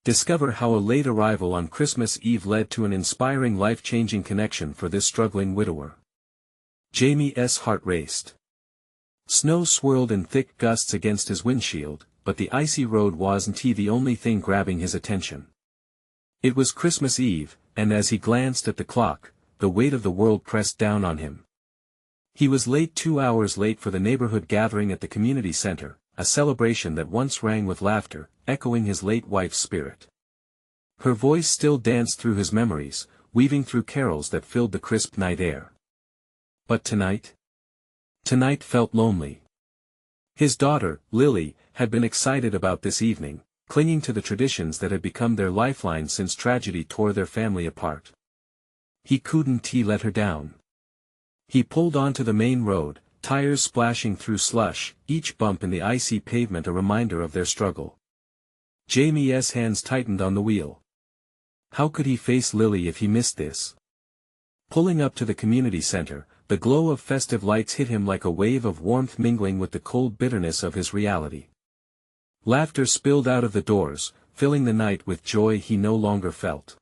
Discover how a late arrival on Christmas Eve led to an inspiring life-changing connection for this struggling widower. Jamie's heart raced. Snow swirled in thick gusts against his windshield, but the icy road wasn't the only thing grabbing his attention. It was Christmas Eve, and as he glanced at the clock, the weight of the world pressed down on him. He was 2 hours late for the neighborhood gathering at the community center, a celebration that once rang with laughter, echoing his late wife's spirit. Her voice still danced through his memories, weaving through carols that filled the crisp night air. But tonight? Tonight felt lonely. His daughter, Lily, had been excited about this evening, clinging to the traditions that had become their lifeline since tragedy tore their family apart. He couldn't let her down. He pulled onto the main road, tires splashing through slush, each bump in the icy pavement a reminder of their struggle. Jamie's hands tightened on the wheel. How could he face Lily if he missed this? Pulling up to the community center, the glow of festive lights hit him like a wave of warmth mingling with the cold bitterness of his reality. Laughter spilled out of the doors, filling the night with joy he no longer felt.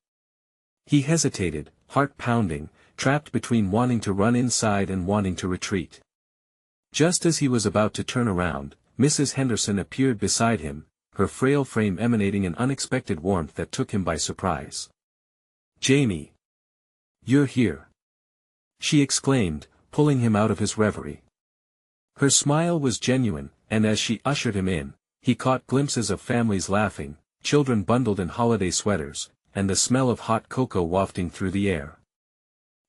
He hesitated, heart pounding, trapped between wanting to run inside and wanting to retreat. Just as he was about to turn around, Mrs. Henderson appeared beside him, her frail frame emanating an unexpected warmth that took him by surprise. "Jamie! You're here!" she exclaimed, pulling him out of his reverie. Her smile was genuine, and as she ushered him in, he caught glimpses of families laughing, children bundled in holiday sweaters, and the smell of hot cocoa wafting through the air.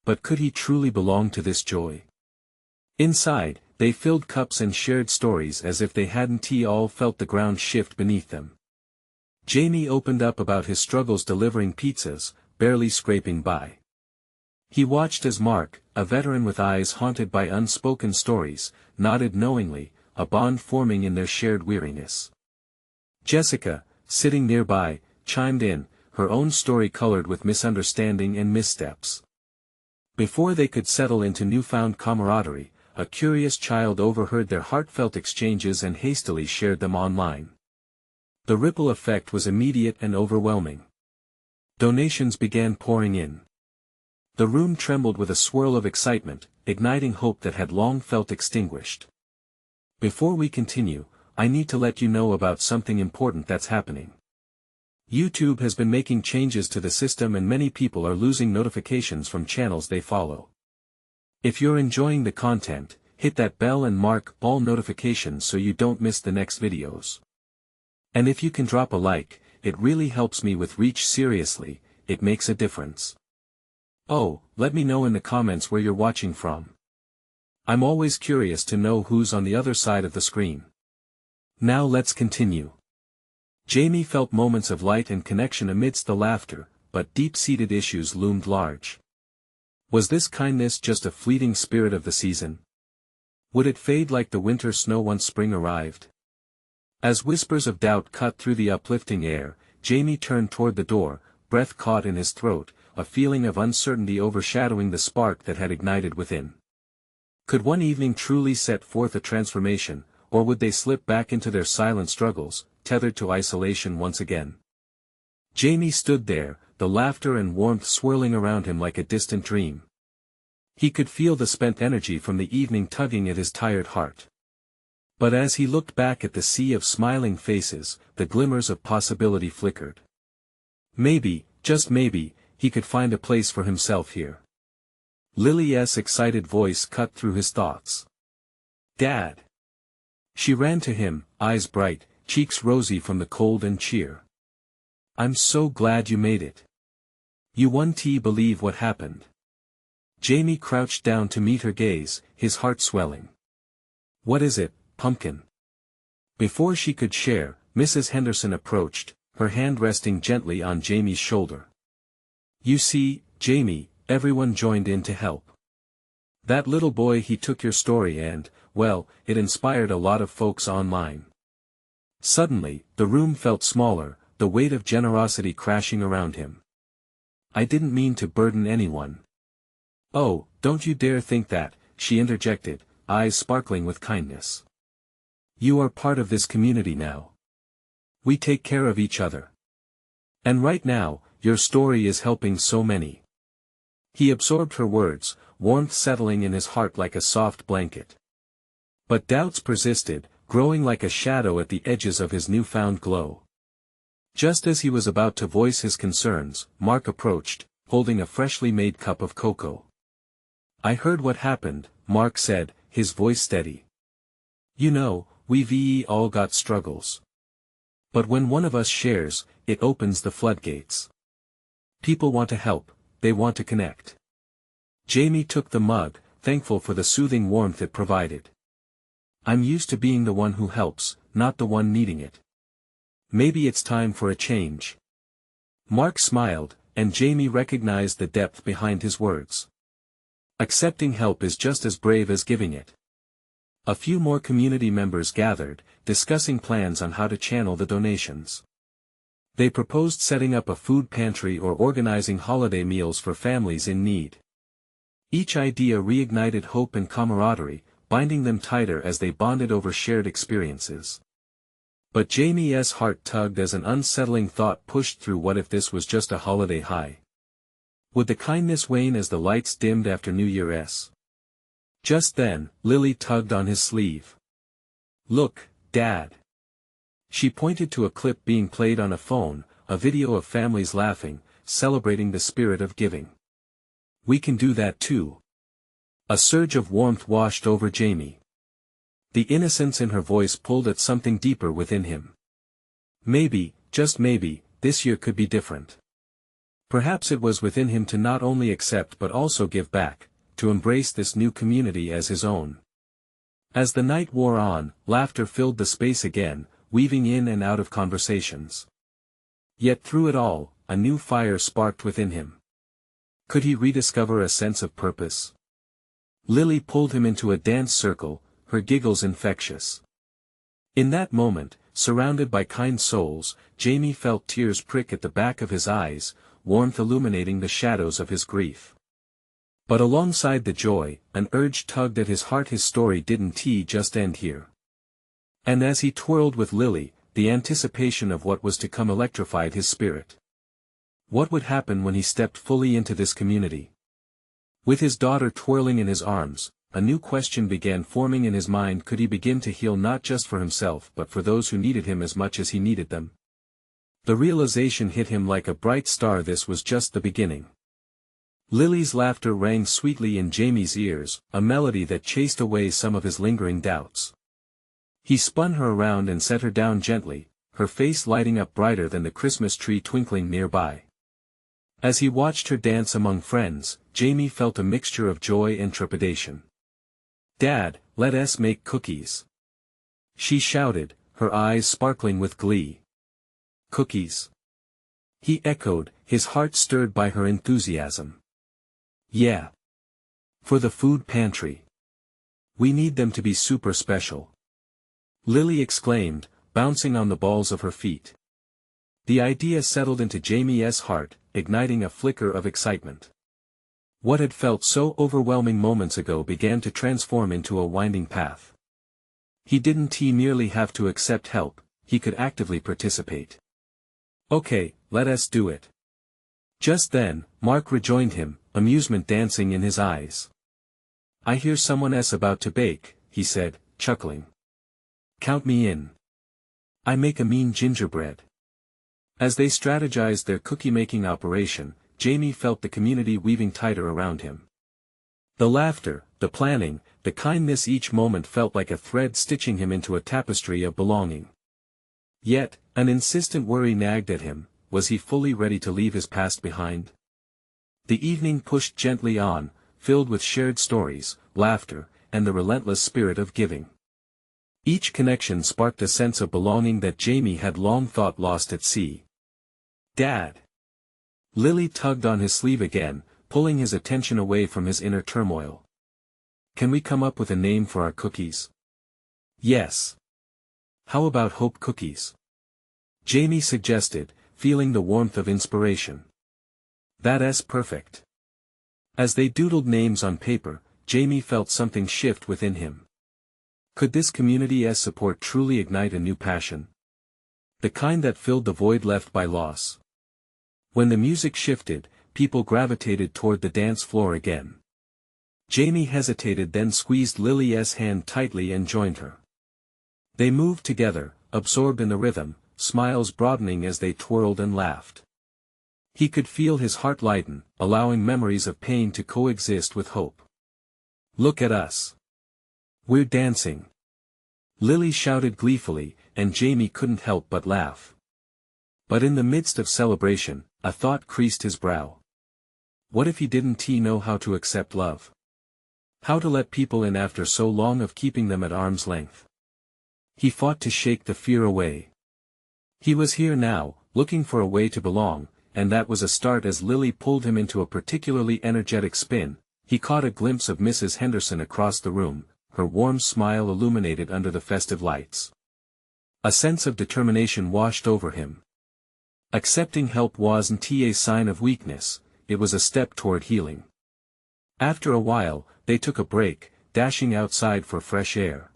But could he truly belong to this joy? Inside, they filled cups and shared stories as if they hadn't all felt the ground shift beneath them. Jamie opened up about his struggles delivering pizzas, barely scraping by. He watched as Mark, a veteran with eyes haunted by unspoken stories, nodded knowingly, a bond forming in their shared weariness. Jessica, sitting nearby, chimed in, her own story colored with misunderstanding and missteps. Before they could settle into newfound camaraderie, a curious child overheard their heartfelt exchanges and hastily shared them online. The ripple effect was immediate and overwhelming. Donations began pouring in. The room trembled with a swirl of excitement, igniting hope that had long felt extinguished. Before we continue, I need to let you know about something important that's happening. YouTube has been making changes to the system and many people are losing notifications from channels they follow. If you're enjoying the content, hit that bell and mark all notifications so you don't miss the next videos. And if you can drop a like, it really helps me with reach. Seriously, it makes a difference. Oh, let me know in the comments where you're watching from. I'm always curious to know who's on the other side of the screen. Now let's continue. Jamie felt moments of light and connection amidst the laughter, but deep-seated issues loomed large. Was this kindness just a fleeting spirit of the season? Would it fade like the winter snow once spring arrived? As whispers of doubt cut through the uplifting air, Jamie turned toward the door, breath caught in his throat, a feeling of uncertainty overshadowing the spark that had ignited within. Could one evening truly set forth a transformation, or would they slip back into their silent struggles, tethered to isolation once again? Jamie stood there, the laughter and warmth swirling around him like a distant dream. He could feel the spent energy from the evening tugging at his tired heart. But as he looked back at the sea of smiling faces, the glimmers of possibility flickered. Maybe, just maybe, he could find a place for himself here. Lily's excited voice cut through his thoughts. "Dad!" She ran to him, eyes bright, cheeks rosy from the cold and cheer. "I'm so glad you made it. You won't believe what happened." Jamie crouched down to meet her gaze, his heart swelling. "What is it, pumpkin?" Before she could share, Mrs. Henderson approached, her hand resting gently on Jamie's shoulder. "You see, Jamie, everyone joined in to help. That little boy, he took your story and, well, it inspired a lot of folks online." Suddenly, the room felt smaller, the weight of generosity crashing around him. "I didn't mean to burden anyone." "Oh, don't you dare think that," she interjected, eyes sparkling with kindness. "You are part of this community now. We take care of each other." And right now, your story is helping so many. He absorbed her words, warmth settling in his heart like a soft blanket. But doubts persisted, growing like a shadow at the edges of his newfound glow. Just as he was about to voice his concerns, Mark approached, holding a freshly made cup of cocoa. "I heard what happened," Mark said, his voice steady. "You know, we've all got struggles. But when one of us shares, it opens the floodgates. People want to help, they want to connect." Jamie took the mug, thankful for the soothing warmth it provided. "I'm used to being the one who helps, not the one needing it. Maybe it's time for a change." Mark smiled, and Jamie recognized the depth behind his words. Accepting help is just as brave as giving it. A few more community members gathered, discussing plans on how to channel the donations. They proposed setting up a food pantry or organizing holiday meals for families in need. Each idea reignited hope and camaraderie, binding them tighter as they bonded over shared experiences. But Jamie's heart tugged as an unsettling thought pushed through. What if this was just a holiday high? Would the kindness wane as the lights dimmed after New Year's? Just then, Lily tugged on his sleeve. "Look, Dad." She pointed to a clip being played on a phone, a video of families laughing, celebrating the spirit of giving. "We can do that too." A surge of warmth washed over Jamie. The innocence in her voice pulled at something deeper within him. Maybe, just maybe, this year could be different. Perhaps it was within him to not only accept but also give back, to embrace this new community as his own. As the night wore on, laughter filled the space again, weaving in and out of conversations. Yet through it all, a new fire sparked within him. Could he rediscover a sense of purpose? Lily pulled him into a dance circle, her giggles infectious. In that moment, surrounded by kind souls, Jamie felt tears prick at the back of his eyes, warmth illuminating the shadows of his grief. But alongside the joy, an urge tugged at his heart. His story didn't just end here. And as he twirled with Lily, the anticipation of what was to come electrified his spirit. What would happen when he stepped fully into this community? With his daughter twirling in his arms, a new question began forming in his mind. Could he begin to heal not just for himself but for those who needed him as much as he needed them? The realization hit him like a bright star. This was just the beginning. Lily's laughter rang sweetly in Jamie's ears, a melody that chased away some of his lingering doubts. He spun her around and set her down gently, her face lighting up brighter than the Christmas tree twinkling nearby. As he watched her dance among friends, Jamie felt a mixture of joy and trepidation. "Dad, let us make cookies," she shouted, her eyes sparkling with glee. "Cookies?" he echoed, his heart stirred by her enthusiasm. "Yeah. For the food pantry. We need them to be super special," Lily exclaimed, bouncing on the balls of her feet. The idea settled into Jamie's heart, igniting a flicker of excitement. What had felt so overwhelming moments ago began to transform into a winding path. He didn't merely have to accept help, he could actively participate. "Okay, let us do it." Just then, Mark rejoined him, amusement dancing in his eyes. "I hear someone's about to bake," he said, chuckling. "Count me in. I make a mean gingerbread." As they strategized their cookie-making operation, Jamie felt the community weaving tighter around him. The laughter, the planning, the kindness, each moment felt like a thread stitching him into a tapestry of belonging. Yet, an insistent worry nagged at him. Was he fully ready to leave his past behind? The evening pushed gently on, filled with shared stories, laughter, and the relentless spirit of giving. Each connection sparked a sense of belonging that Jamie had long thought lost at sea. "Dad!" Lily tugged on his sleeve again, pulling his attention away from his inner turmoil. "Can we come up with a name for our cookies?" "Yes. How about Hope Cookies?" Jamie suggested, feeling the warmth of inspiration. "That's perfect." As they doodled names on paper, Jamie felt something shift within him. Could this community's support truly ignite a new passion? The kind that filled the void left by loss. When the music shifted, people gravitated toward the dance floor again. Jamie hesitated, then squeezed Lily's hand tightly and joined her. They moved together, absorbed in the rhythm, smiles broadening as they twirled and laughed. He could feel his heart lighten, allowing memories of pain to coexist with hope. "Look at us. We're dancing!" Lily shouted gleefully, and Jamie couldn't help but laugh. But in the midst of celebration, a thought creased his brow. What if he didn't know how to accept love? How to let people in after so long of keeping them at arm's length? He fought to shake the fear away. He was here now, looking for a way to belong, and that was a start. As Lily pulled him into a particularly energetic spin, he caught a glimpse of Mrs. Henderson across the room, her warm smile illuminated under the festive lights. A sense of determination washed over him. Accepting help wasn't a sign of weakness, it was a step toward healing. After a while, they took a break, dashing outside for fresh air.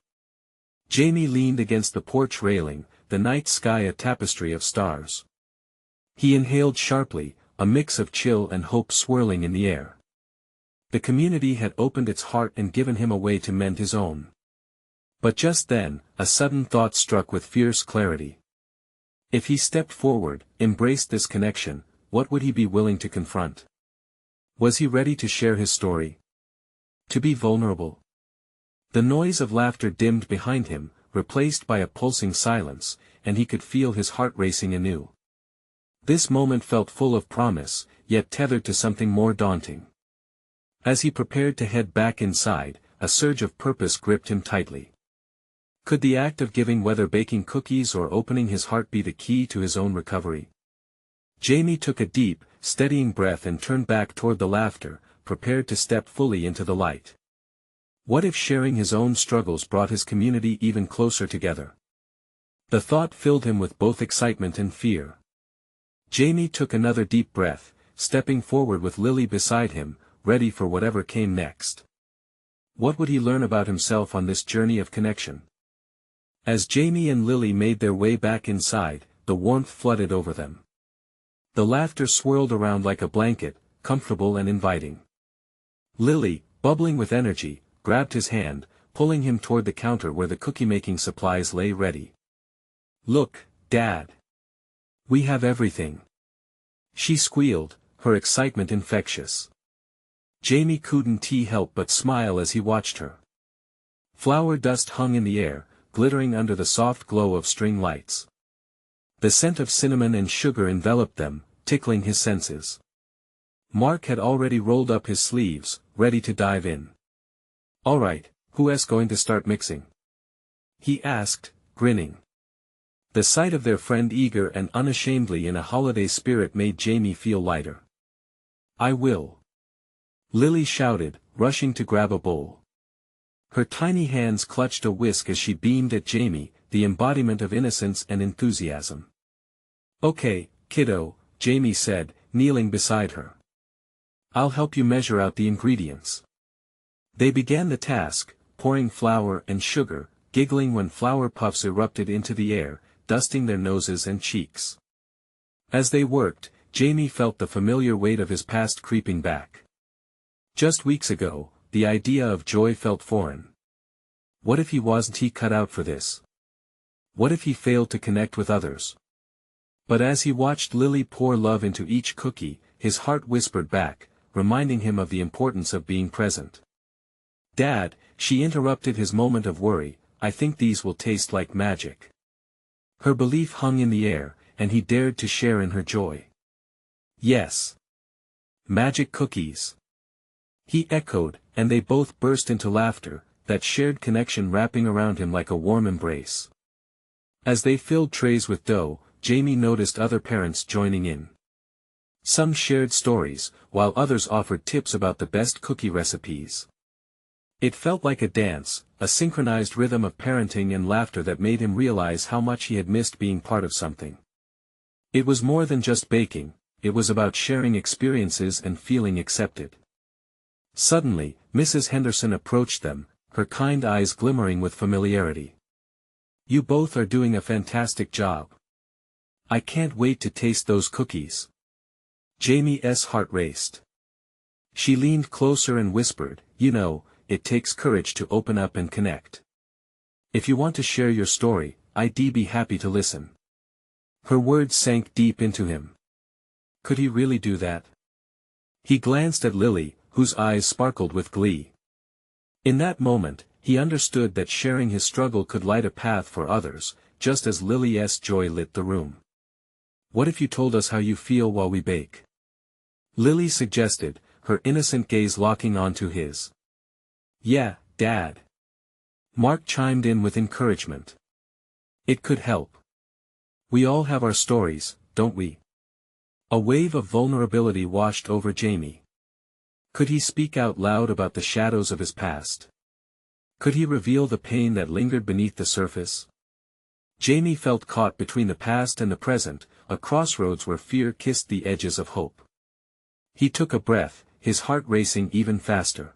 Jamie leaned against the porch railing, the night sky a tapestry of stars. He inhaled sharply, a mix of chill and hope swirling in the air. The community had opened its heart and given him a way to mend his own. But just then, a sudden thought struck with fierce clarity. If he stepped forward, embraced this connection, what would he be willing to confront? Was he ready to share his story? To be vulnerable? The noise of laughter dimmed behind him, replaced by a pulsing silence, and he could feel his heart racing anew. This moment felt full of promise, yet tethered to something more daunting. As he prepared to head back inside, a surge of purpose gripped him tightly. Could the act of giving, whether baking cookies or opening his heart, be the key to his own recovery? Jamie took a deep, steadying breath and turned back toward the laughter, prepared to step fully into the light. What if sharing his own struggles brought his community even closer together? The thought filled him with both excitement and fear. Jamie took another deep breath, stepping forward with Lily beside him, ready for whatever came next. What would he learn about himself on this journey of connection? As Jamie and Lily made their way back inside, the warmth flooded over them. The laughter swirled around like a blanket, comfortable and inviting. Lily, bubbling with energy, grabbed his hand, pulling him toward the counter where the cookie-making supplies lay ready. "Look, Dad. We have everything," she squealed, her excitement infectious. Jamie couldn't help but smile as he watched her. Flour dust hung in the air, glittering under the soft glow of string lights. The scent of cinnamon and sugar enveloped them, tickling his senses. Mark had already rolled up his sleeves, ready to dive in. "All right, who's going to start mixing?" he asked, grinning. The sight of their friend eager and unashamedly in a holiday spirit made Jamie feel lighter. "I will," Lily shouted, rushing to grab a bowl. Her tiny hands clutched a whisk as she beamed at Jamie, the embodiment of innocence and enthusiasm. "Okay, kiddo," Jamie said, kneeling beside her. "I'll help you measure out the ingredients." They began the task, pouring flour and sugar, giggling when flour puffs erupted into the air, dusting their noses and cheeks. As they worked, Jamie felt the familiar weight of his past creeping back. Just weeks ago, the idea of joy felt foreign. What if he wasn't cut out for this? What if he failed to connect with others? But as he watched Lily pour love into each cookie, his heart whispered back, reminding him of the importance of being present. "Dad," she interrupted his moment of worry, "I think these will taste like magic." Her belief hung in the air, and he dared to share in her joy. "Yes. Magic cookies," he echoed, and they both burst into laughter, that shared connection wrapping around him like a warm embrace. As they filled trays with dough, Jamie noticed other parents joining in. Some shared stories, while others offered tips about the best cookie recipes. It felt like a dance, a synchronized rhythm of parenting and laughter that made him realize how much he had missed being part of something. It was more than just baking, it was about sharing experiences and feeling accepted. Suddenly, Mrs. Henderson approached them, her kind eyes glimmering with familiarity. "You both are doing a fantastic job. I can't wait to taste those cookies." Jamie's heart raced. She leaned closer and whispered, "You know, it takes courage to open up and connect. If you want to share your story, I'd be happy to listen." Her words sank deep into him. Could he really do that? He glanced at Lily, whose eyes sparkled with glee. In that moment, he understood that sharing his struggle could light a path for others, just as Lily's joy lit the room. "What if you told us how you feel while we bake?" Lily suggested, her innocent gaze locking onto his. "Yeah, Dad." Mark chimed in with encouragement. "It could help. We all have our stories, don't we?" A wave of vulnerability washed over Jamie. Could he speak out loud about the shadows of his past? Could he reveal the pain that lingered beneath the surface? Jamie felt caught between the past and the present, a crossroads where fear kissed the edges of hope. He took a breath, his heart racing even faster.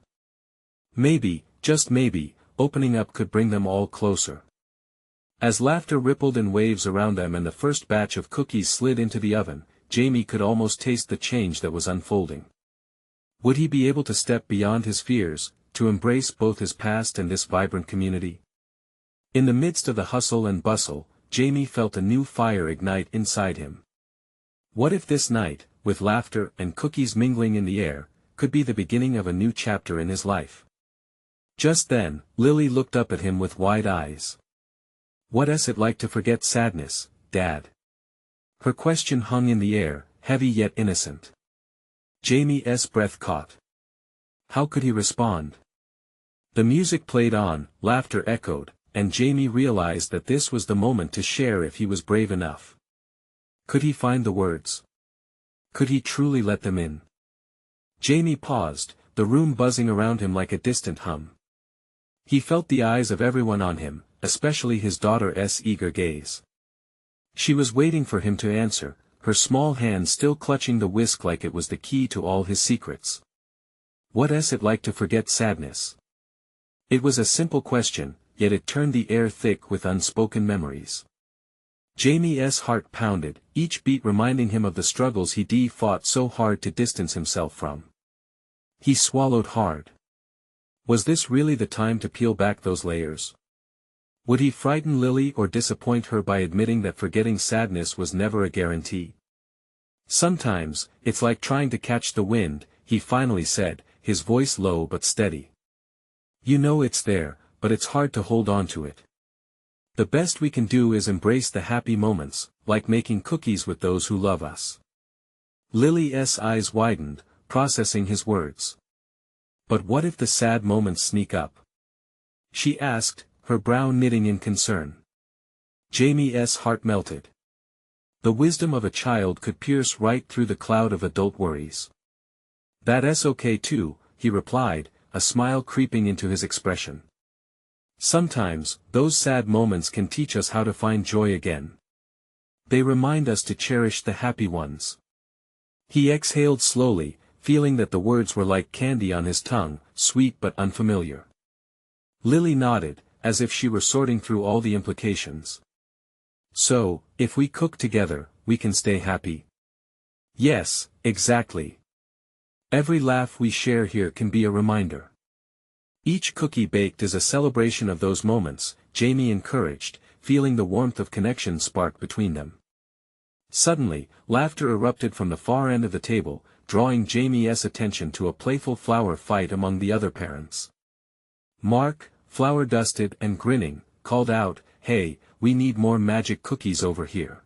Maybe, just maybe, opening up could bring them all closer. As laughter rippled in waves around them and the first batch of cookies slid into the oven, Jamie could almost taste the change that was unfolding. Would he be able to step beyond his fears, to embrace both his past and this vibrant community? In the midst of the hustle and bustle, Jamie felt a new fire ignite inside him. What if this night, with laughter and cookies mingling in the air, could be the beginning of a new chapter in his life? Just then, Lily looked up at him with wide eyes. "What's it like to forget sadness, Dad?" Her question hung in the air, heavy yet innocent. Jamie's breath caught. How could he respond? The music played on, laughter echoed, and Jamie realized that this was the moment to share if he was brave enough. Could he find the words? Could he truly let them in? Jamie paused, the room buzzing around him like a distant hum. He felt the eyes of everyone on him, especially his daughter's eager gaze. She was waiting for him to answer, her small hand still clutching the whisk like it was the key to all his secrets. What's it like to forget sadness? It was a simple question, yet it turned the air thick with unspoken memories. Jamie's heart pounded, each beat reminding him of the struggles he'd fought so hard to distance himself from. He swallowed hard. Was this really the time to peel back those layers? Would he frighten Lily or disappoint her by admitting that forgetting sadness was never a guarantee? "Sometimes, it's like trying to catch the wind," he finally said, his voice low but steady. "You know it's there, but it's hard to hold on to it. The best we can do is embrace the happy moments, like making cookies with those who love us." Lily's eyes widened, processing his words. "But what if the sad moments sneak up?" she asked, her brow knitting in concern. Jamie's heart melted. The wisdom of a child could pierce right through the cloud of adult worries. "That's okay too," he replied, a smile creeping into his expression. "Sometimes, those sad moments can teach us how to find joy again. They remind us to cherish the happy ones." He exhaled slowly, feeling that the words were like candy on his tongue, sweet but unfamiliar. Lily nodded, as if she were sorting through all the implications. "So, if we cook together, we can stay happy?" "Yes, exactly. Every laugh we share here can be a reminder." Each cookie baked is a celebration of those moments, Jamie encouraged, feeling the warmth of connection spark between them. Suddenly, laughter erupted from the far end of the table, drawing Jamie's attention to a playful flower fight among the other parents. Mark, flour-dusted and grinning, called out, "Hey, we need more magic cookies over here."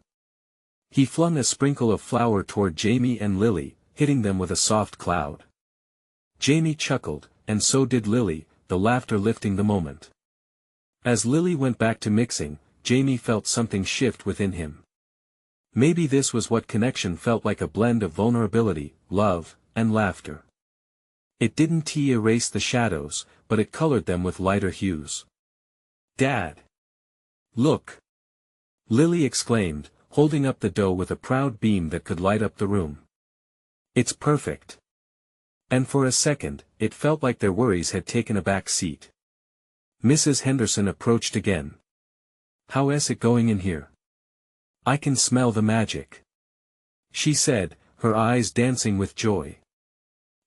He flung a sprinkle of flour toward Jamie and Lily, hitting them with a soft cloud. Jamie chuckled, and so did Lily, the laughter lifting the moment. As Lily went back to mixing, Jamie felt something shift within him. Maybe this was what connection felt like, a blend of vulnerability, love, and laughter. It didn't erase the shadows, but it colored them with lighter hues. "Dad! Look!" Lily exclaimed, holding up the dough with a proud beam that could light up the room. "It's perfect." And for a second, it felt like their worries had taken a back seat. Mrs. Henderson approached again. "How's it going in here? I can smell the magic," she said, her eyes dancing with joy.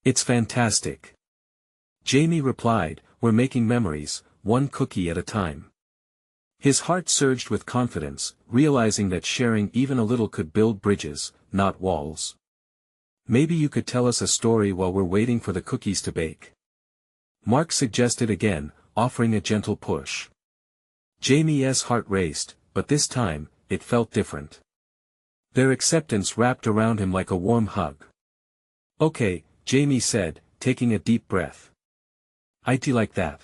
"It's fantastic," Jamie replied, "we're making memories, one cookie at a time." His heart surged with confidence, realizing that sharing even a little could build bridges, not walls. "Maybe you could tell us a story while we're waiting for the cookies to bake," Mark suggested again, offering a gentle push. Jamie's heart raced, but this time, it felt different. Their acceptance wrapped around him like a warm hug. "Okay," Jamie said, taking a deep breath. "I'd like that."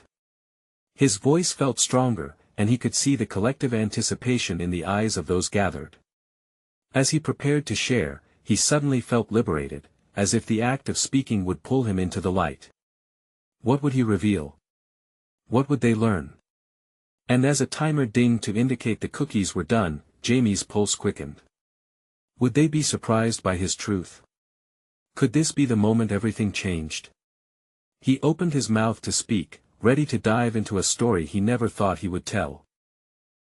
His voice felt stronger, and he could see the collective anticipation in the eyes of those gathered. As he prepared to share, he suddenly felt liberated, as if the act of speaking would pull him into the light. What would he reveal? What would they learn? And as a timer dinged to indicate the cookies were done, Jamie's pulse quickened. Would they be surprised by his truth? Could this be the moment everything changed? He opened his mouth to speak, ready to dive into a story he never thought he would tell.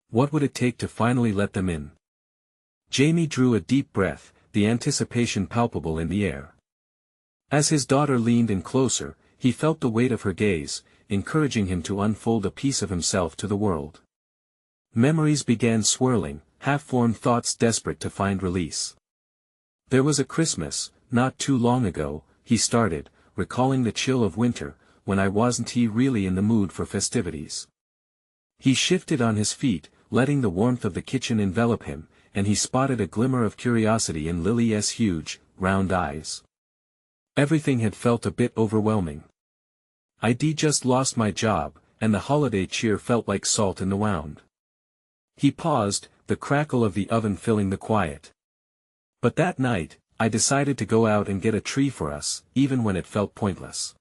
What would it take to finally let them in? Jamie drew a deep breath, the anticipation palpable in the air. As his daughter leaned in closer, he felt the weight of her gaze, encouraging him to unfold a piece of himself to the world. Memories began swirling, half-formed thoughts desperate to find release. "There was a Christmas, not too long ago," he started, recalling the chill of winter, "when I wasn't really in the mood for festivities." He shifted on his feet, letting the warmth of the kitchen envelop him, and he spotted a glimmer of curiosity in Lily's huge, round eyes. Everything had felt a bit overwhelming. "I'd just lost my job, and the holiday cheer felt like salt in the wound." He paused, the crackle of the oven filling the quiet. "But that night, I decided to go out and get a tree for us, even when it felt pointless."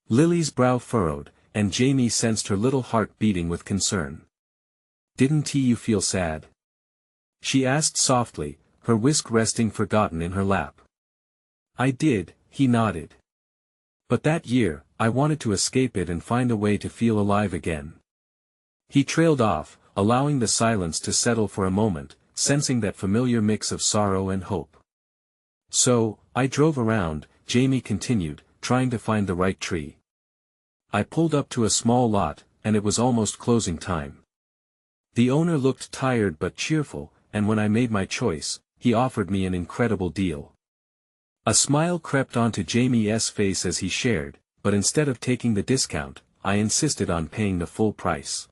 Lily's brow furrowed, and Jamie sensed her little heart beating with concern. "Didn't you feel sad?" she asked softly, her whisk resting forgotten in her lap. "I did," he nodded. "But that year, I wanted to escape it and find a way to feel alive again." He trailed off, allowing the silence to settle for a moment, sensing that familiar mix of sorrow and hope. "So, I drove around," Jamie continued, trying to find the right tree. "I pulled up to a small lot, and it was almost closing time. The owner looked tired but cheerful, and when I made my choice, he offered me an incredible deal." A smile crept onto Jamie's face as he shared, "But instead of taking the discount, I insisted on paying the full price.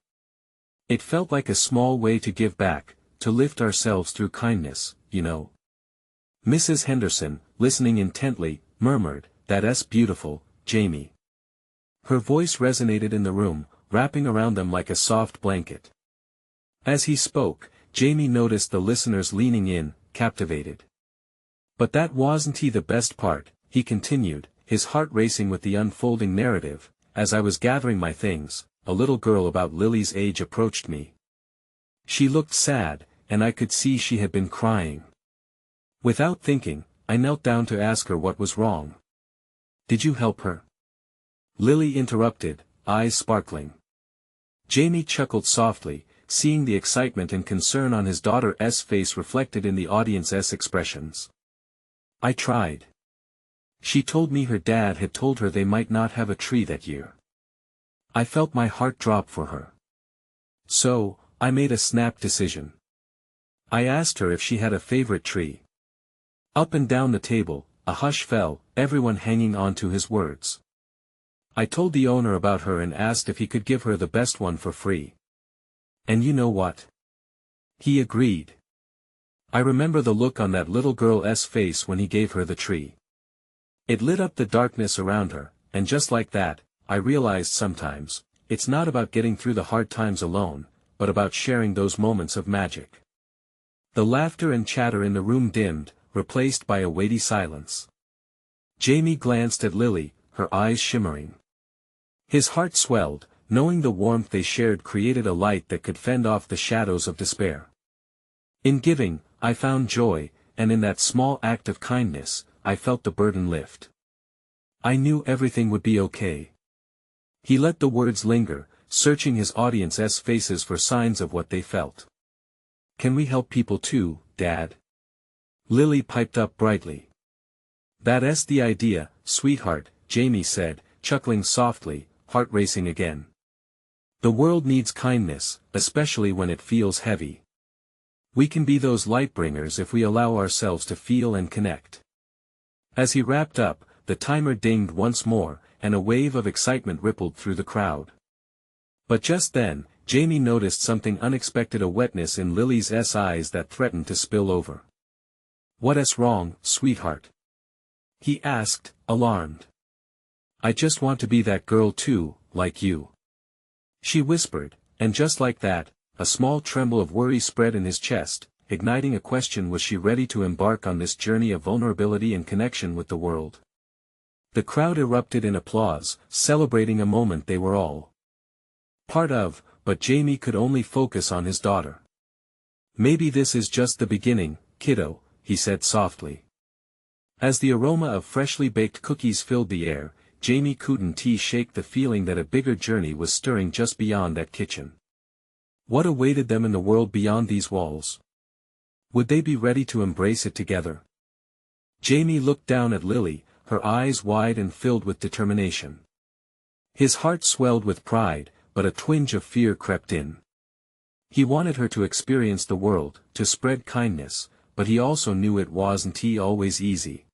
It felt like a small way to give back, to lift ourselves through kindness, you know." Mrs. Henderson, listening intently, murmured, "That's beautiful, Jamie." Her voice resonated in the room, wrapping around them like a soft blanket. As he spoke, Jamie noticed the listeners leaning in, captivated. "But that wasn't the best part," he continued, his heart racing with the unfolding narrative. "As I was gathering my things, a little girl about Lily's age approached me. She looked sad, and I could see she had been crying. Without thinking, I knelt down to ask her what was wrong." "Did you help her?" Lily interrupted, eyes sparkling. Jamie chuckled softly, seeing the excitement and concern on his daughter's face reflected in the audience's expressions. "I tried. She told me her dad had told her they might not have a tree that year. I felt my heart drop for her. So, I made a snap decision. I asked her if she had a favorite tree." Up and down the table, a hush fell, everyone hanging on to his words. "I told the owner about her and asked if he could give her the best one for free. And you know what? He agreed. I remember the look on that little girl's face when he gave her the tree. It lit up the darkness around her, and just like that, I realized sometimes, it's not about getting through the hard times alone, but about sharing those moments of magic." The laughter and chatter in the room dimmed, replaced by a weighty silence. Jamie glanced at Lily, her eyes shimmering. His heart swelled, knowing the warmth they shared created a light that could fend off the shadows of despair. "In giving, I found joy, and in that small act of kindness, I felt the burden lift. I knew everything would be okay." He let the words linger, searching his audience's faces for signs of what they felt. "Can we help people too, Dad?" Lily piped up brightly. That's the idea, sweetheart, Jamie said, chuckling softly, heart racing again. The world needs kindness, especially when it feels heavy. We can be those light-bringers if we allow ourselves to feel and connect. As he wrapped up, the timer dinged once more, and a wave of excitement rippled through the crowd. But just then, Jamie noticed something unexpected, a wetness in Lily's eyes that threatened to spill over. "What's wrong, sweetheart?" he asked, alarmed. "I just want to be that girl too, like you," she whispered, and just like that, a small tremble of worry spread in his chest, igniting a question: was she ready to embark on this journey of vulnerability and connection with the world? The crowd erupted in applause, celebrating a moment they were all part of, but Jamie could only focus on his daughter. "Maybe this is just the beginning, kiddo," he said softly. As the aroma of freshly baked cookies filled the air, Jamie couldn't shake the feeling that a bigger journey was stirring just beyond that kitchen. What awaited them in the world beyond these walls? Would they be ready to embrace it together? Jamie looked down at Lily, her eyes wide and filled with determination. His heart swelled with pride, but a twinge of fear crept in. He wanted her to experience the world, to spread kindness, but he also knew it wasn't always easy.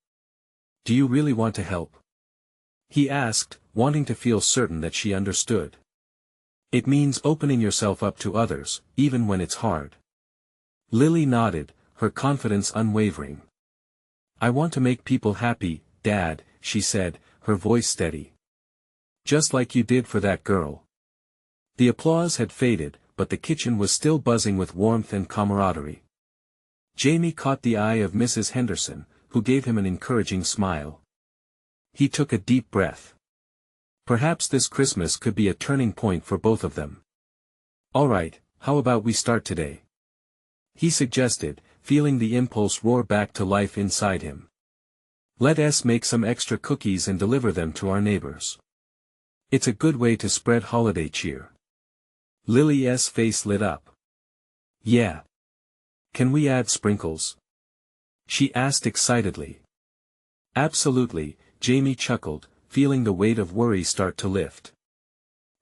"Do you really want to help?" he asked, wanting to feel certain that she understood. "It means opening yourself up to others, even when it's hard." Lily nodded, her confidence unwavering. "I want to make people happy, Dad," she said, her voice steady. "Just like you did for that girl." The applause had faded, but the kitchen was still buzzing with warmth and camaraderie. Jamie caught the eye of Mrs. Henderson, who gave him an encouraging smile. He took a deep breath. Perhaps this Christmas could be a turning point for both of them. "All right, how about we start today?" he suggested, feeling the impulse roar back to life inside him. "Let's make some extra cookies and deliver them to our neighbors. It's a good way to spread holiday cheer." Lily's face lit up. "Yeah. Can we add sprinkles?" she asked excitedly. "Absolutely," Jamie chuckled, feeling the weight of worry start to lift.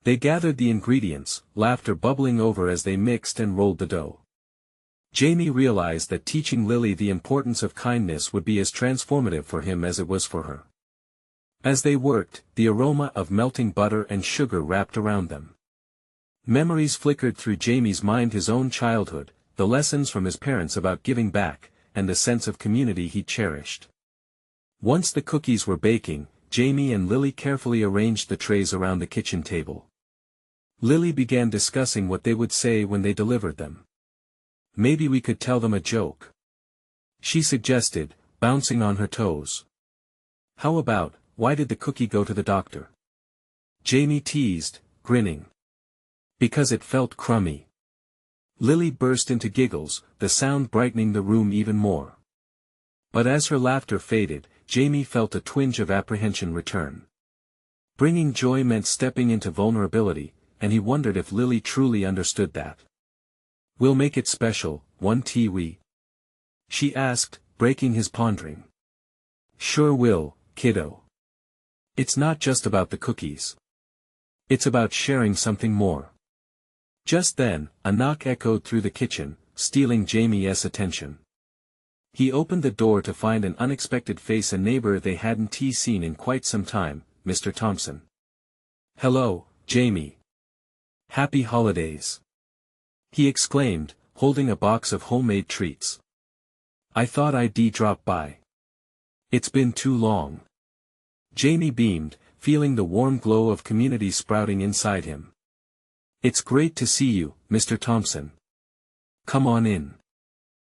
They gathered the ingredients, laughter bubbling over as they mixed and rolled the dough. Jamie realized that teaching Lily the importance of kindness would be as transformative for him as it was for her. As they worked, the aroma of melting butter and sugar wrapped around them. Memories flickered through Jamie's mind: his own childhood, the lessons from his parents about giving back, and the sense of community he cherished. Once the cookies were baking, Jamie and Lily carefully arranged the trays around the kitchen table. Lily began discussing what they would say when they delivered them. "Maybe we could tell them a joke," she suggested, bouncing on her toes. "How about, why did the cookie go to the doctor?" Jamie teased, grinning. "Because it felt crummy." Lily burst into giggles, the sound brightening the room even more. But as her laughter faded, Jamie felt a twinge of apprehension return. Bringing joy meant stepping into vulnerability, and he wondered if Lily truly understood that. "We'll make it special, won't we?" she asked, breaking his pondering. "Sure will, kiddo. It's not just about the cookies. It's about sharing something more." Just then, a knock echoed through the kitchen, stealing Jamie's attention. He opened the door to find an unexpected face, a neighbor they hadn't seen in quite some time, Mr. Thompson. "Hello, Jamie. Happy holidays," he exclaimed, holding a box of homemade treats. "I thought I'd drop by. It's been too long." Jamie beamed, feeling the warm glow of community sprouting inside him. "It's great to see you, Mr. Thompson. Come on in."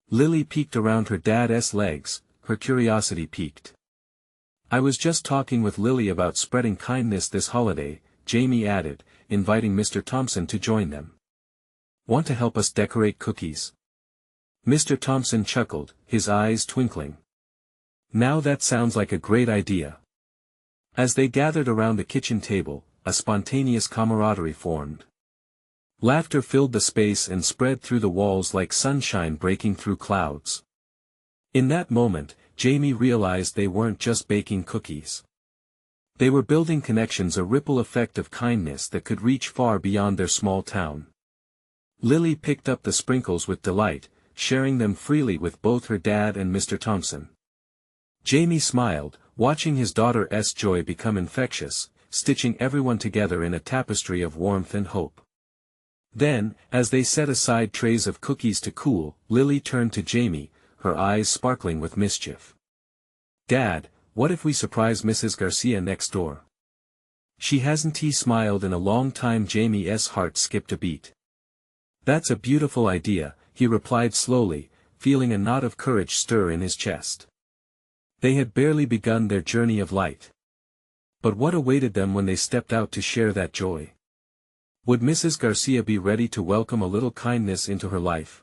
Lily peeked around her dad's legs, her curiosity piqued. "I was just talking with Lily about spreading kindness this holiday," Jamie added, inviting Mr. Thompson to join them. "Want to help us decorate cookies?" Mr. Thompson chuckled, his eyes twinkling. "Now that sounds like a great idea." As they gathered around the kitchen table, a spontaneous camaraderie formed. Laughter filled the space and spread through the walls like sunshine breaking through clouds. In that moment, Jamie realized they weren't just baking cookies. They were building connections, a ripple effect of kindness that could reach far beyond their small town. Lily picked up the sprinkles with delight, sharing them freely with both her dad and Mr. Thompson. Jamie smiled, watching his daughter's joy become infectious, stitching everyone together in a tapestry of warmth and hope. Then, as they set aside trays of cookies to cool, Lily turned to Jamie, her eyes sparkling with mischief. "Dad, what if we surprise Mrs. Garcia next door?" "She hasn't smiled in a long time." Jamie's heart skipped a beat. "That's a beautiful idea," he replied slowly, feeling a knot of courage stir in his chest. They had barely begun their journey of light. But what awaited them when they stepped out to share that joy? Would Mrs. Garcia be ready to welcome a little kindness into her life?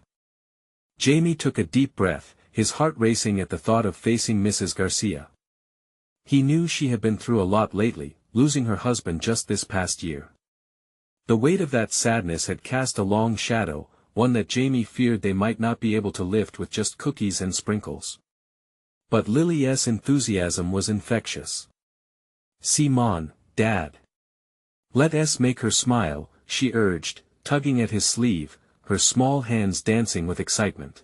Jamie took a deep breath, his heart racing at the thought of facing Mrs. Garcia. He knew she had been through a lot lately, losing her husband just this past year. The weight of that sadness had cast a long shadow, one that Jamie feared they might not be able to lift with just cookies and sprinkles. But Lily's enthusiasm was infectious. "Simon, Dad. Let us make her smile," she urged, tugging at his sleeve, her small hands dancing with excitement.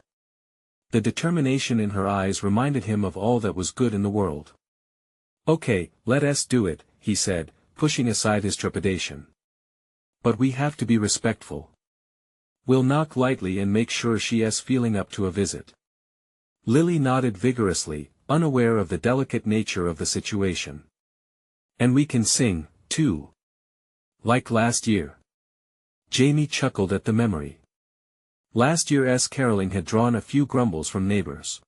The determination in her eyes reminded him of all that was good in the world. "Okay, let us do it," he said, pushing aside his trepidation. "But we have to be respectful. We'll knock lightly and make sure she's feeling up to a visit." Lily nodded vigorously, unaware of the delicate nature of the situation. "And we can sing, too. Like last year." Jamie chuckled at the memory. Last year's caroling had drawn a few grumbles from neighbors.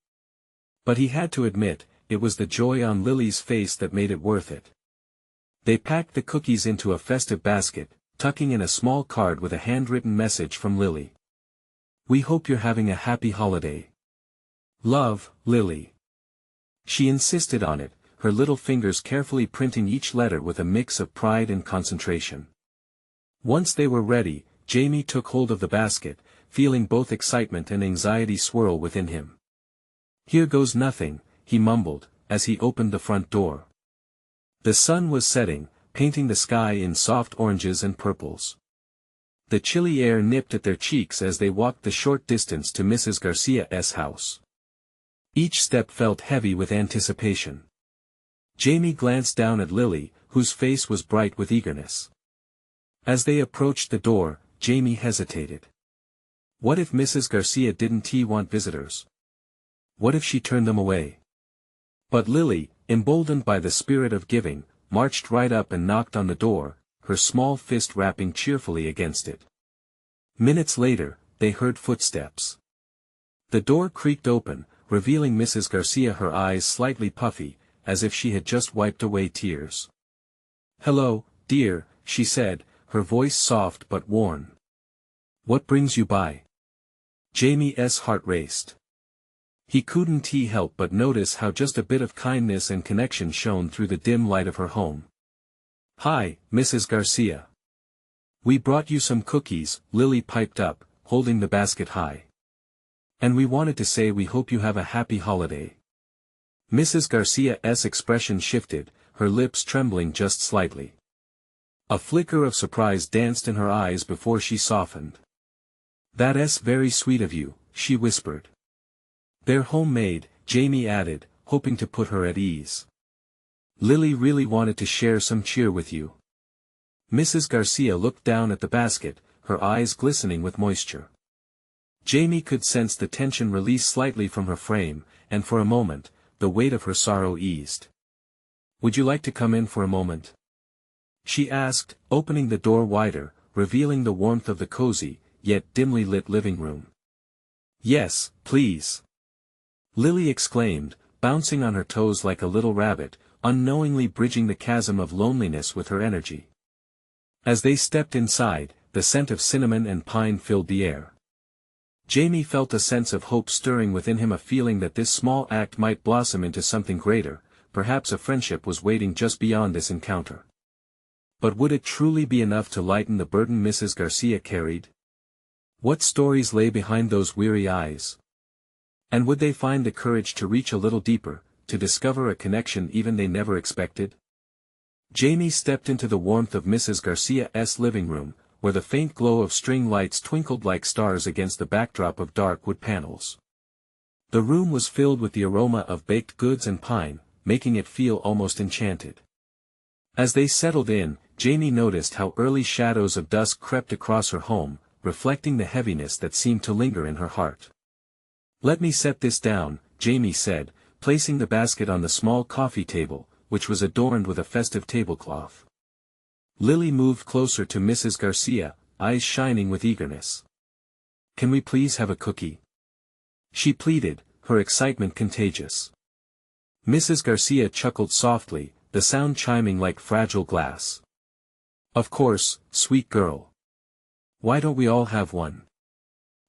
But he had to admit, it was the joy on Lily's face that made it worth it. They packed the cookies into a festive basket, tucking in a small card with a handwritten message from Lily. "We hope you're having a happy holiday. Love, Lily." She insisted on it, her little fingers carefully printing each letter with a mix of pride and concentration. Once they were ready, Jamie took hold of the basket, feeling both excitement and anxiety swirl within him. "Here goes nothing," he mumbled, as he opened the front door. The sun was setting, painting the sky in soft oranges and purples. The chilly air nipped at their cheeks as they walked the short distance to Mrs. Garcia's house. Each step felt heavy with anticipation. Jamie glanced down at Lily, whose face was bright with eagerness. As they approached the door, Jamie hesitated. What if Mrs. Garcia didn't want visitors? What if she turned them away? But Lily, emboldened by the spirit of giving, marched right up and knocked on the door, her small fist rapping cheerfully against it. Minutes later, they heard footsteps. The door creaked open, revealing Mrs. Garcia, her eyes slightly puffy, as if she had just wiped away tears. "Hello, dear," she said, her voice soft but worn. "What brings you by?" Jamie's heart raced. He couldn't help but notice how just a bit of kindness and connection shone through the dim light of her home. "Hi, Mrs. Garcia. We brought you some cookies," Lily piped up, holding the basket high. "And we wanted to say we hope you have a happy holiday." Mrs. Garcia's expression shifted, her lips trembling just slightly. A flicker of surprise danced in her eyes before she softened. "That's very sweet of you," she whispered. "They're homemade," Jamie added, hoping to put her at ease. "Lily really wanted to share some cheer with you." Mrs. Garcia looked down at the basket, her eyes glistening with moisture. Jamie could sense the tension release slightly from her frame, and for a moment, the weight of her sorrow eased. "Would you like to come in for a moment?" she asked, opening the door wider, revealing the warmth of the cozy, yet dimly lit living room. "Yes, please," Lily exclaimed, bouncing on her toes like a little rabbit, unknowingly bridging the chasm of loneliness with her energy. As they stepped inside, the scent of cinnamon and pine filled the air. Jamie felt a sense of hope stirring within him, a feeling that this small act might blossom into something greater, perhaps a friendship was waiting just beyond this encounter. But would it truly be enough to lighten the burden Mrs. Garcia carried? What stories lay behind those weary eyes? And would they find the courage to reach a little deeper, to discover a connection even they never expected? Jamie stepped into the warmth of Mrs. Garcia's living room, where the faint glow of string lights twinkled like stars against the backdrop of dark wood panels. The room was filled with the aroma of baked goods and pine, making it feel almost enchanted. As they settled in, Jamie noticed how early shadows of dusk crept across her home, reflecting the heaviness that seemed to linger in her heart. "Let me set this down," Jamie said, placing the basket on the small coffee table, which was adorned with a festive tablecloth. Lily moved closer to Mrs. Garcia, eyes shining with eagerness. "Can we please have a cookie?" she pleaded, her excitement contagious. Mrs. Garcia chuckled softly, the sound chiming like fragile glass. "Of course, sweet girl. Why don't we all have one?"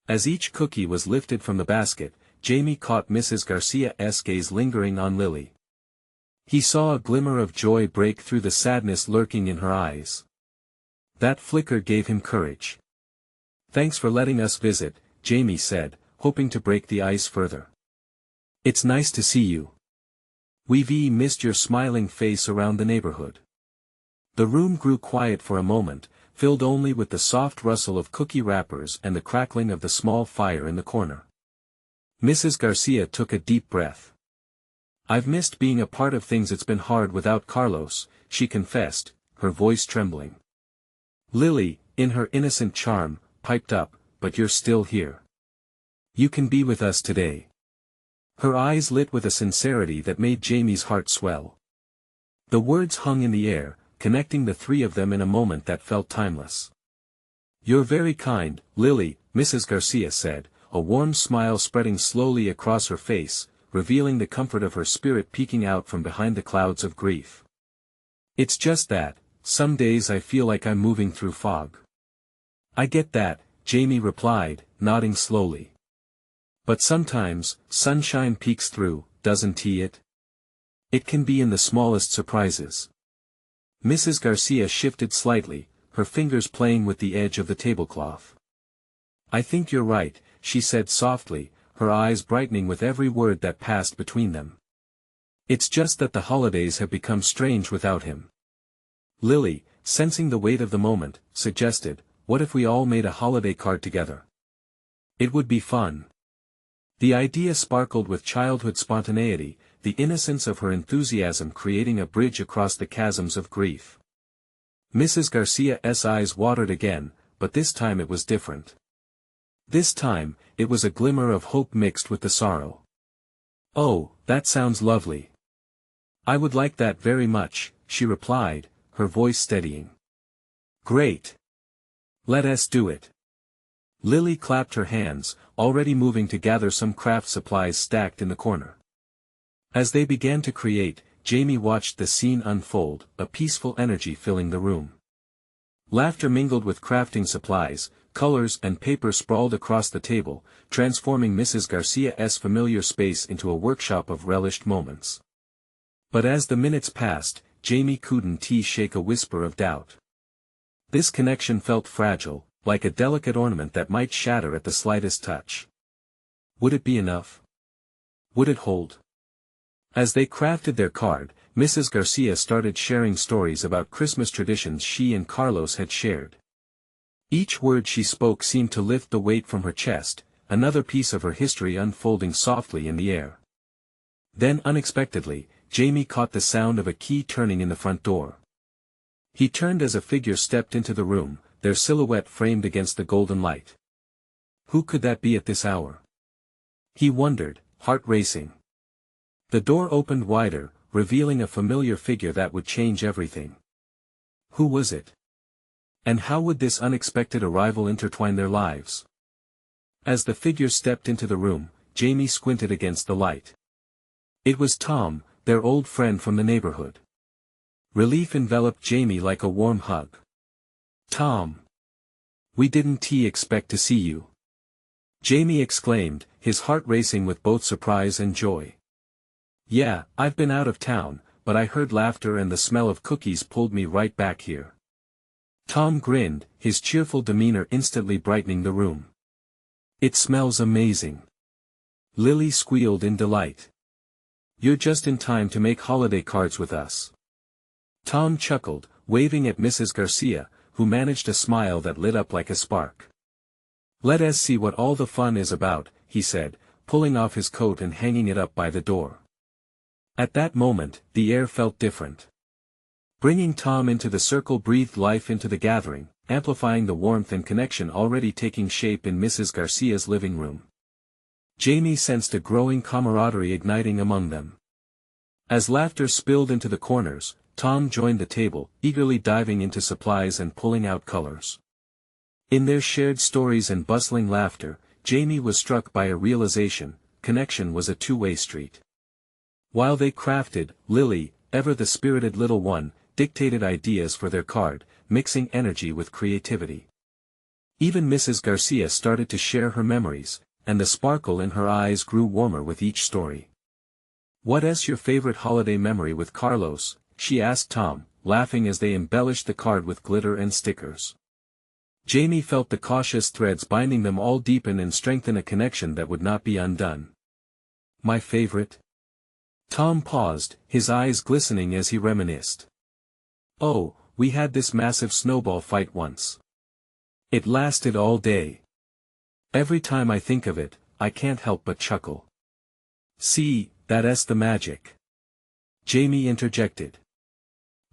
As each cookie was lifted from the basket, Jamie caught Mrs. Garcia's gaze lingering on Lily. He saw a glimmer of joy break through the sadness lurking in her eyes. That flicker gave him courage. "Thanks for letting us visit," Jamie said, hoping to break the ice further. "It's nice to see you. We've missed your smiling face around the neighborhood." The room grew quiet for a moment, filled only with the soft rustle of cookie wrappers and the crackling of the small fire in the corner. Mrs. Garcia took a deep breath. "I've missed being a part of things. It's been hard without Carlos," she confessed, her voice trembling. Lily, in her innocent charm, piped up, "But you're still here. You can be with us today." Her eyes lit with a sincerity that made Jamie's heart swell. The words hung in the air, connecting the three of them in a moment that felt timeless. "You're very kind, Lily," Mrs. Garcia said, a warm smile spreading slowly across her face, revealing the comfort of her spirit peeking out from behind the clouds of grief. "It's just that, some days I feel like I'm moving through fog." "I get that," Jamie replied, nodding slowly. "But sometimes, sunshine peeks through, doesn't it? It can be in the smallest surprises." Mrs. Garcia shifted slightly, her fingers playing with the edge of the tablecloth. "I think you're right," she said softly, her eyes brightening with every word that passed between them. "It's just that the holidays have become strange without him." Lily, sensing the weight of the moment, suggested, "What if we all made a holiday card together? It would be fun." The idea sparkled with childhood spontaneity, the innocence of her enthusiasm creating a bridge across the chasms of grief. Mrs. Garcia's eyes watered again, but this time it was different. This time, it was a glimmer of hope mixed with the sorrow. "Oh, that sounds lovely. I would like that very much," she replied, her voice steadying. "Great. Let us do it." Lily clapped her hands, already moving to gather some craft supplies stacked in the corner. As they began to create, Jamie watched the scene unfold, a peaceful energy filling the room. Laughter mingled with crafting supplies, colors and paper sprawled across the table, transforming Mrs. Garcia's familiar space into a workshop of relished moments. But as the minutes passed, Jamie couldn't shake a whisper of doubt. This connection felt fragile, like a delicate ornament that might shatter at the slightest touch. Would it be enough? Would it hold? As they crafted their card, Mrs. Garcia started sharing stories about Christmas traditions she and Carlos had shared. Each word she spoke seemed to lift the weight from her chest, another piece of her history unfolding softly in the air. Then unexpectedly, Jamie caught the sound of a key turning in the front door. He turned as a figure stepped into the room, their silhouette framed against the golden light. Who could that be at this hour? He wondered, heart racing. The door opened wider, revealing a familiar figure that would change everything. Who was it? And how would this unexpected arrival intertwine their lives? As the figure stepped into the room, Jamie squinted against the light. It was Tom, their old friend from the neighborhood. Relief enveloped Jamie like a warm hug. "Tom! We didn't expect to see you," Jamie exclaimed, his heart racing with both surprise and joy. "Yeah, I've been out of town, but I heard laughter and the smell of cookies pulled me right back here." Tom grinned, his cheerful demeanor instantly brightening the room. "It smells amazing. Lily squealed in delight. "You're just in time to make holiday cards with us." Tom chuckled, waving at Mrs. Garcia, who managed a smile that lit up like a spark. "Let us see what all the fun is about," he said, pulling off his coat and hanging it up by the door. At that moment, the air felt different. Bringing Tom into the circle breathed life into the gathering, amplifying the warmth and connection already taking shape in Mrs. Garcia's living room. Jamie sensed a growing camaraderie igniting among them. As laughter spilled into the corners, Tom joined the table, eagerly diving into supplies and pulling out colors. In their shared stories and bustling laughter, Jamie was struck by a realization: connection was a two-way street. While they crafted, Lily, ever the spirited little one, dictated ideas for their card, mixing energy with creativity. Even Mrs. Garcia started to share her memories, and the sparkle in her eyes grew warmer with each story. "What's your favorite holiday memory with Carlos?" she asked Tom, laughing as they embellished the card with glitter and stickers. Jamie felt the cautious threads binding them all deepen and strengthen a connection that would not be undone. "My favorite?" Tom paused, his eyes glistening as he reminisced. "Oh, we had this massive snowball fight once. It lasted all day. Every time I think of it, I can't help but chuckle." "See, that's the magic," Jamie interjected.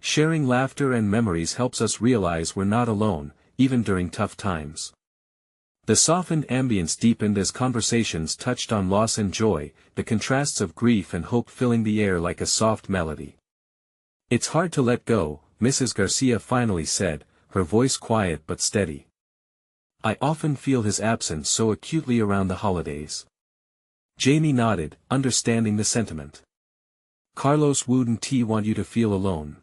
"Sharing laughter and memories helps us realize we're not alone, even during tough times." The softened ambience deepened as conversations touched on loss and joy, the contrasts of grief and hope filling the air like a soft melody. "It's hard to let go," Mrs. Garcia finally said, her voice quiet but steady. "I often feel his absence so acutely around the holidays." Jamie nodded, understanding the sentiment. "Carlos wouldn't want you to feel alone.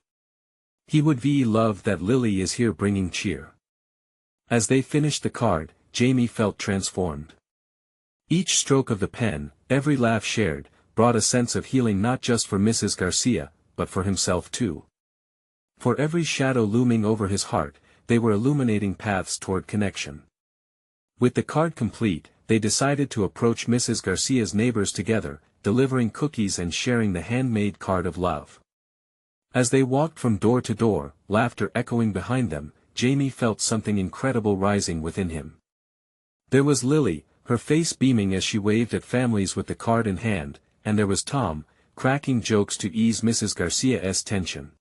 He would love that Lily is here bringing cheer." As they finished the card, Jamie felt transformed. Each stroke of the pen, every laugh shared, brought a sense of healing not just for Mrs. Garcia, but for himself too. For every shadow looming over his heart, they were illuminating paths toward connection. With the card complete, they decided to approach Mrs. Garcia's neighbors together, delivering cookies and sharing the handmade card of love. As they walked from door to door, laughter echoing behind them, Jamie felt something incredible rising within him. There was Lily, her face beaming as she waved at families with the card in hand, and there was Tom, cracking jokes to ease Mrs. Garcia's tension.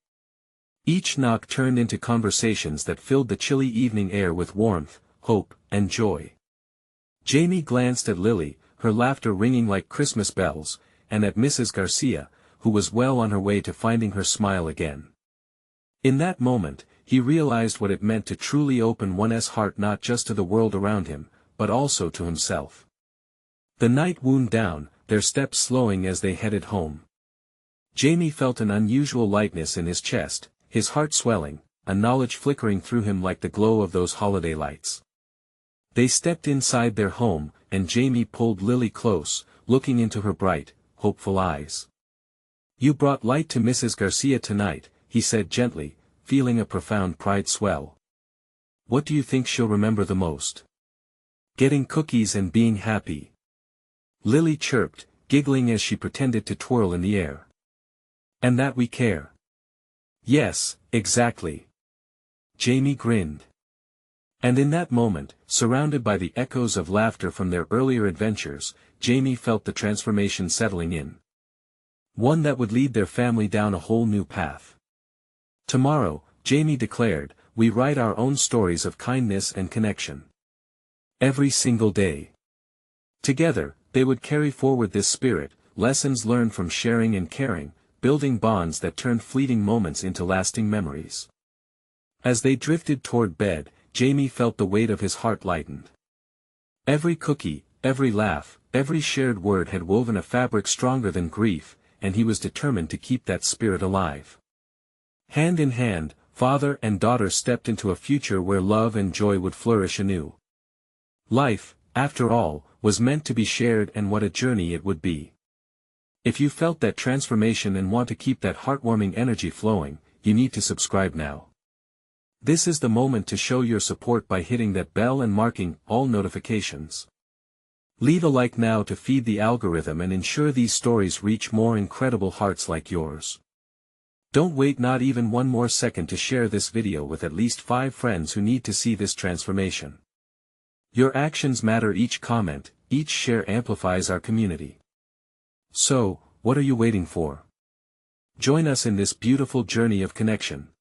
Each knock turned into conversations that filled the chilly evening air with warmth, hope, and joy. Jamie glanced at Lily, her laughter ringing like Christmas bells, and at Mrs. Garcia, who was well on her way to finding her smile again. In that moment, he realized what it meant to truly open one's heart not just to the world around him, but also to himself. The night wound down, their steps slowing as they headed home. Jamie felt an unusual lightness in his chest, his heart swelling, a knowledge flickering through him like the glow of those holiday lights. They stepped inside their home, and Jamie pulled Lily close, looking into her bright, hopeful eyes. "You brought light to Mrs. Garcia tonight," he said gently, feeling a profound pride swell. "What do you think she'll remember the most?" "Getting cookies and being happy," Lily chirped, giggling as she pretended to twirl in the air. "And that we care." "Yes, exactly." Jamie grinned. And in that moment, surrounded by the echoes of laughter from their earlier adventures, Jamie felt the transformation settling in. One that would lead their family down a whole new path. "Tomorrow," Jamie declared, "we write our own stories of kindness and connection. Every single day." Together, they would carry forward this spirit, lessons learned from sharing and caring, building bonds that turned fleeting moments into lasting memories. As they drifted toward bed, Jamie felt the weight of his heart lightened. Every cookie, every laugh, every shared word had woven a fabric stronger than grief, and he was determined to keep that spirit alive. Hand in hand, father and daughter stepped into a future where love and joy would flourish anew. Life, after all, was meant to be shared, and what a journey it would be. If you felt that transformation and want to keep that heartwarming energy flowing, you need to subscribe now. This is the moment to show your support by hitting that bell and marking all notifications. Leave a like now to feed the algorithm and ensure these stories reach more incredible hearts like yours. Don't wait not even one more second to share this video with at least 5 friends who need to see this transformation. Your actions matter. Each comment, each share amplifies our community. So, what are you waiting for? Join us in this beautiful journey of connection.